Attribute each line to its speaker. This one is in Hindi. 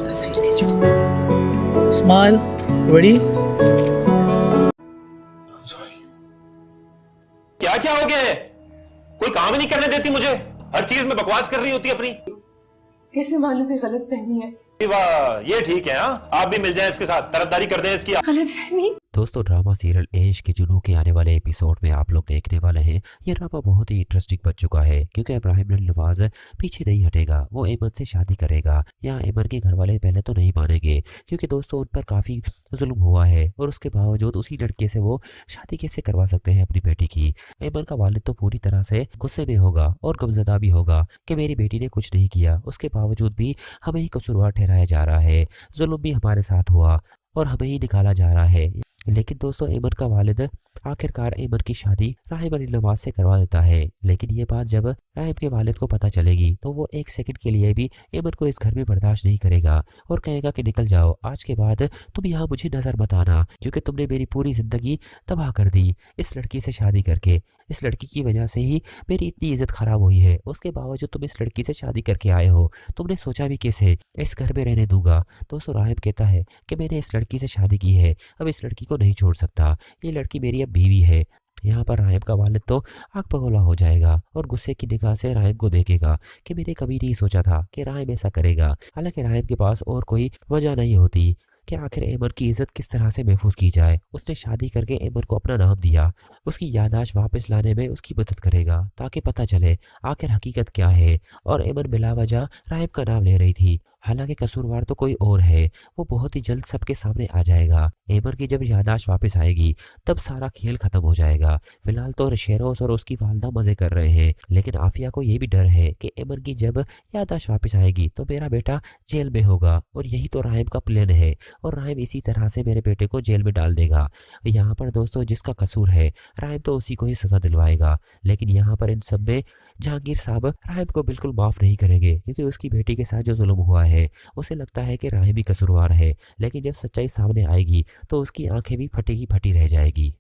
Speaker 1: तस्वीर भेजो।
Speaker 2: Smile, ready.
Speaker 3: क्या क्या हो गया है? कोई काम ही नहीं करने देती मुझे, हर चीज में बकवास कर रही होती है अपनी।
Speaker 1: कैसे मालूम है गलतफहमी है?
Speaker 3: वाह, ये ठीक है। हाँ, आप भी मिल जाएं इसके साथ, तरफदारी कर दें इसकी।
Speaker 1: गलतफहमी?
Speaker 4: दोस्तों, ड्रामा सीरियल एश के जुनून के आने वाले एपिसोड में आप लोग देखने वाले हैं। ये ड्रामा बहुत ही इंटरेस्टिंग बन चुका है क्योंकि इब्राहिम नवाज पीछे नहीं हटेगा, वो एमन से शादी करेगा। यहाँ एमन के घर वाले पहले तो नहीं मानेंगे क्योंकि दोस्तों उन पर काफी जुल्म हुआ है और उसके बावजूद उसी लड़के से वो शादी कैसे करवा सकते हैं अपनी बेटी की। एमन का वालिद तो पूरी तरह से गुस्से में होगा और गमजदा भी होगा कि मेरी बेटी ने कुछ नहीं किया, उसके बावजूद भी हमें ही कसूरवार ठहराया जा रहा है, जुल्म भी हमारे साथ हुआ और हमें ही निकाला जा रहा है। लेकिन दोस्तों एमन का वालिद आखिरकार एमन की शादी राहिम अली नवाज से करवा देता है। लेकिन ये बात जब राहिम के वालिद को पता चलेगी तो वो एक सेकंड के लिए भी एमन को इस घर में बर्दाश्त नहीं करेगा और कहेगा कि निकल जाओ, आज के बाद तुम यहाँ मुझे नजर मत आना क्योंकि तुमने मेरी पूरी जिंदगी तबाह कर दी इस लड़की से शादी करके। इस लड़की की वजह से ही मेरी इतनी इज्जत खराब हुई है, उसके बावजूद तुम इस लड़की से शादी करके आए हो। तुमने सोचा भी कैसे इस घर में रहने दूंगा? दोस्तों राहिम कहता है कि मैंने इस लड़की से शादी की है, अब इस लड़की को नहीं छोड़ सकता, ये लड़की मेरी अब बीवी है। यहाँ पर राहिम का वालिद तो आग बगोला हो जाएगा और गुस्से की निगाह से राहिम को देखेगा कि मैंने कभी नहीं सोचा था कि राहिम ऐसा करेगा। हालांकि राहिम के पास और कोई वजह नहीं होती कि आखिर एमन की इज्जत किस तरह से महफूज की जाए। उसने शादी करके एमन को अपना नाम दिया, उसकी याददाश्त वापस लाने में उसकी मदद करेगा ताकि पता चले आखिर हकीकत क्या है। और एमन बिलावजह राहिम का नाम ले रही थी, हालांकि कसूरवार तो कोई और है, वो बहुत ही जल्द सबके सामने आ जाएगा। एमन की जब याददाश्त वापस आएगी तब सारा खेल खत्म हो जाएगा। फिलहाल तो शेरोज और उसकी वालदा मजे कर रहे हैं, लेकिन आफिया को ये भी डर है कि एमन की जब याददाश्त वापस आएगी तो मेरा बेटा जेल में होगा और यही तो राहिम का प्लान है और राहिम इसी तरह से मेरे बेटे को जेल में डाल देगा। यहाँ पर दोस्तों जिसका कसूर है राहिम तो उसी को ही सजा दिलवाएगा। लेकिन यहाँ पर इन सब में जहांगीर साहब राहिम को बिल्कुल माफ नहीं करेंगे क्योंकि उसकी बेटी के साथ जो जुल्म हुआ है उसे लगता है कि राहिम भी कसूरवार है। लेकिन जब सच्चाई सामने आएगी तो उसकी आंखें भी फटी की फटी रह जाएगी।